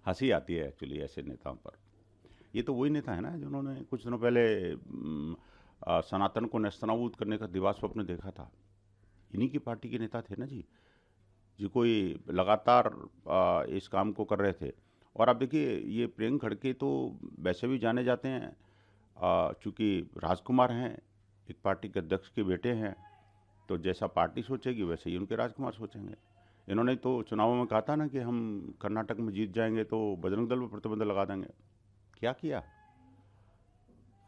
हंसी आती है एक्चुअली ऐसे नेताओं पर। ये तो वही नेता है ना जिन्होंने कुछ दिनों पहले सनातन को नेस्तनाबूद करने का दिवा स्वप्न देखा था। इन्हीं की पार्टी के नेता थे ना जी, जो कोई लगातार इस काम को कर रहे थे। और आप देखिए ये प्रियंक खड़गे तो वैसे भी जाने जाते हैं, चूँकि राजकुमार हैं, एक पार्टी के अध्यक्ष के बेटे हैं, तो जैसा पार्टी सोचेगी वैसे ही उनके राजकुमार सोचेंगे। इन्होंने तो चुनावों में कहा था ना कि हम कर्नाटक में जीत जाएंगे तो बजरंग दल पर प्रतिबंध लगा देंगे। क्या किया?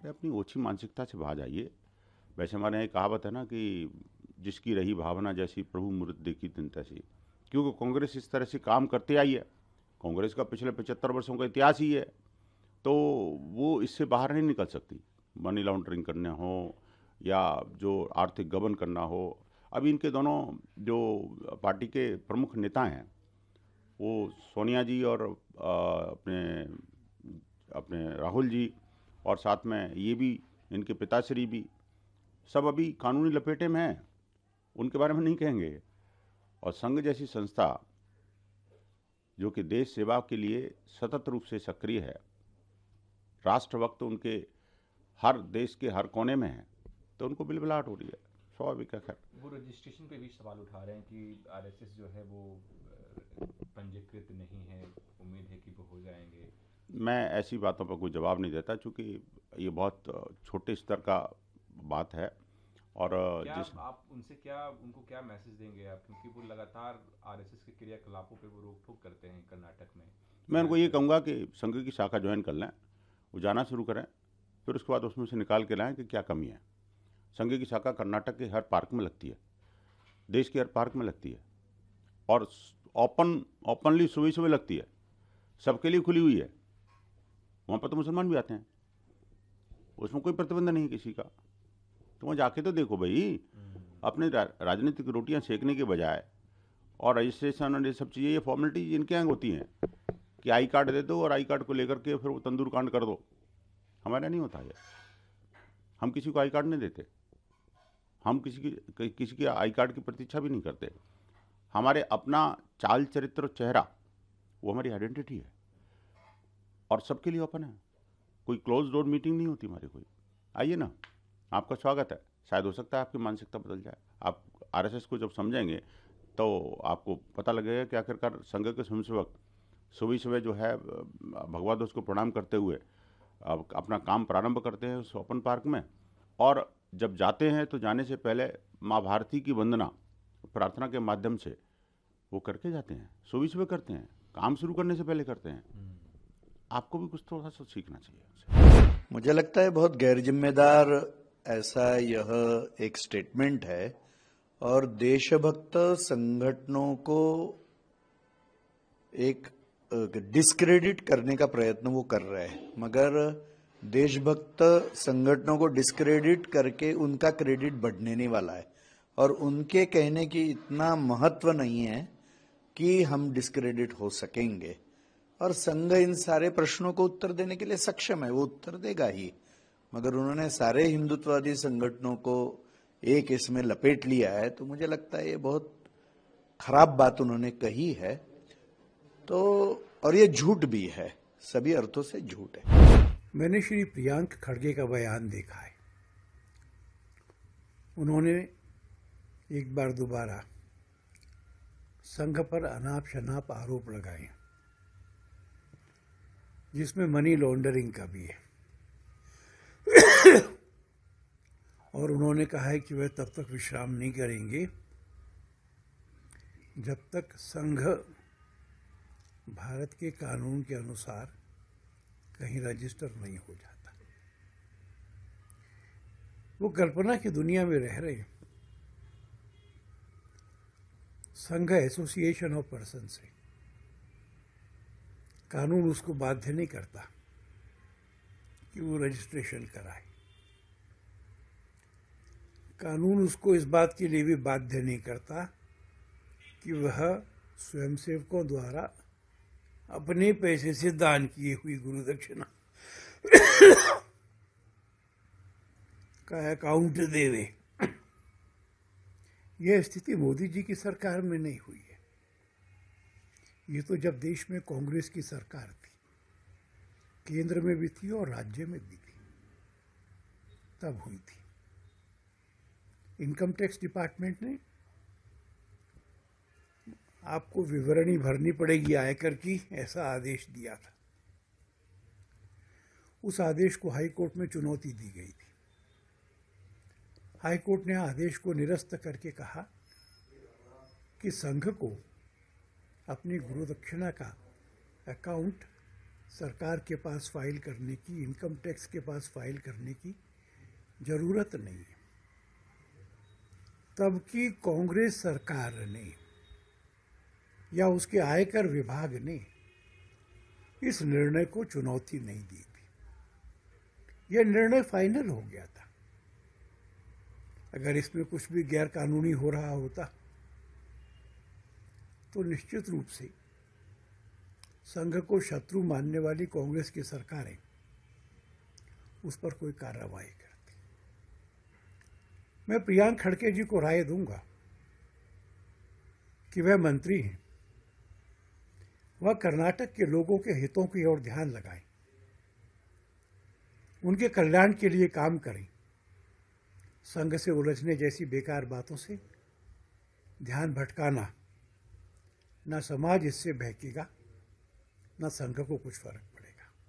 अरे अपनी ओछी मानसिकता से बाहर आइए। वैसे हमारे यहाँ एक कहावत है ना कि जिसकी रही भावना जैसी प्रभु मूर्त देखी तिन तैसी। क्योंकि कांग्रेस इस तरह से काम करते आई है, कांग्रेस का पिछले 75 वर्षों का इतिहास ही है, तो वो इससे बाहर नहीं निकल सकती। मनी लॉन्ड्रिंग करने हो या जो आर्थिक गबन करना हो। अब इनके दोनों जो पार्टी के प्रमुख नेता हैं, वो सोनिया जी और अपने अपने राहुल जी, और साथ में ये भी इनके पिताश्री भी, सब अभी कानूनी लपेटे में हैं, उनके बारे में नहीं कहेंगे। और संघ जैसी संस्था जो कि देश सेवा के लिए सतत रूप से सक्रिय है, राष्ट्रभक्त उनके हर देश के हर कोने में है, तो उनको बिलबिलाहट हो रही है, स्वाभाविक है। खैर वो रजिस्ट्रेशन पे भी सवाल उठा रहे हैं कि आरएसएस जो है वो पंजीकृत नहीं है, उम्मीद है कि वो हो जाएंगे। मैं ऐसी बातों पर कोई जवाब नहीं देता, चूँकि ये बहुत छोटे स्तर का बात है। और क्या जिस आप उनसे क्या उनको क्या मैसेज देंगे आप, क्योंकि वो लगातार आरएसएस के क्रियाकलापों पे वो रोक टोक करते हैं कर्नाटक में, मैं उनको ये खासकर। कहूँगा कि संघ की शाखा ज्वाइन कर लें, वो जाना शुरू करें, फिर उसके बाद उसमें से निकाल के लाएं कि क्या कमी है। संघ की शाखा कर्नाटक के हर पार्क में लगती है, देश के हर पार्क में लगती है, और ओपनली सुबह सुबह लगती है, सबके लिए खुली हुई है। वहाँ पर तो मुसलमान भी आते हैं, उसमें कोई प्रतिबंध नहीं है किसी का। तो वहाँ जाके तो देखो भाई, अपने राजनीतिक रोटियां सेकने के बजाय। और रजिस्ट्रेशन और ये सब चीज़ें, ये फॉर्मेलिटी इनके यहाँ होती हैं कि आई कार्ड दे दो और आई कार्ड को लेकर के फिर वो तंदूर कांड कर दो। हमारे यहाँ नहीं होता है। हम किसी को आई कार्ड नहीं देते, हम किसी की आई कार्ड की प्रतीक्षा भी नहीं करते। हमारे अपना चाल चरित्र और चेहरा, वो हमारी आइडेंटिटी है, और सबके लिए ओपन है। कोई क्लोज डोर मीटिंग नहीं होती हमारी कोई। आइए ना, आपका स्वागत है। शायद हो सकता है आपकी मानसिकता बदल जाए, आप आरएसएस को जब समझेंगे तो आपको पता लगेगा कि आखिरकार संघ के स्वयंसेवक सुबह सुबह जो है भगवा ध्वज को प्रणाम करते हुए अब अपना काम प्रारंभ करते हैं उस ओपन पार्क में। और जब जाते हैं तो जाने से पहले माँ भारती की वंदना प्रार्थना के माध्यम से वो करके जाते हैं, सुबह सुबह करते हैं, काम शुरू करने से पहले करते हैं। आपको भी कुछ थोड़ा सा सीखना चाहिए उनसे। मुझे लगता है बहुत गैर जिम्मेदार ऐसा यह एक स्टेटमेंट है, और देशभक्त संगठनों को एक डिस्क्रेडिट करने का प्रयत्न वो कर रहे हैं। मगर देशभक्त संगठनों को डिस्क्रेडिट करके उनका क्रेडिट बढ़ने नहीं वाला है, और उनके कहने की इतना महत्व नहीं है कि हम डिस्क्रेडिट हो सकेंगे। और संघ इन सारे प्रश्नों को उत्तर देने के लिए सक्षम है, वो उत्तर देगा ही। मगर उन्होंने सारे हिंदुत्ववादी संगठनों को एक इसमें लपेट लिया है, तो मुझे लगता है ये बहुत खराब बात उन्होंने कही है। तो और ये झूठ भी है, सभी अर्थों से झूठ है। मैंने श्री प्रियंक खड़गे का बयान देखा है। उन्होंने एक बार दोबारा संघ पर अनाप शनाप आरोप लगाए, जिसमें मनी लॉन्ड्रिंग का भी है। और उन्होंने कहा है कि वह तब तक विश्राम नहीं करेंगे जब तक संघ भारत के कानून के अनुसार कहीं रजिस्टर नहीं हो जाता। वो कल्पना की दुनिया में रह रहे हैं। संघ एसोसिएशन ऑफ पर्सन से कानून उसको बाध्य नहीं करता कि वो रजिस्ट्रेशन कराए। कानून उसको इस बात के लिए भी बाध्य नहीं करता कि वह स्वयंसेवकों द्वारा अपने पैसे से दान किए हुई गुरु दक्षिणा का अकाउंट देवे। यह स्थिति मोदी जी की सरकार में नहीं हुई है, ये तो जब देश में कांग्रेस की सरकार थी, केंद्र में भी थी और राज्य में भी थी, तब हुई थी। इनकम टैक्स डिपार्टमेंट ने आपको विवरणी भरनी पड़ेगी आयकर की, ऐसा आदेश दिया था। उस आदेश को हाई कोर्ट में चुनौती दी गई थी। हाई कोर्ट ने आदेश को निरस्त करके कहा कि संघ को अपनी गुरुदक्षिणा का अकाउंट सरकार के पास फाइल करने की, इनकम टैक्स के पास फाइल करने की जरूरत नहीं है। तब की कांग्रेस सरकार ने या उसके आयकर विभाग ने इस निर्णय को चुनौती नहीं दी थी। यह निर्णय फाइनल हो गया था। अगर इसमें कुछ भी गैर कानूनी हो रहा होता तो निश्चित रूप से संघ को शत्रु मानने वाली कांग्रेस की सरकारें उस पर कोई कार्रवाई करती। मैं प्रियांक खड़गे जी को राय दूंगा कि वह मंत्री हैं, वह कर्नाटक के लोगों के हितों की ओर ध्यान लगाएं, उनके कल्याण के लिए काम करें। संघ से उलझने जैसी बेकार बातों से ध्यान भटकाना, न समाज इससे बहकेगा, न संघ को कुछ फर्क पड़ेगा।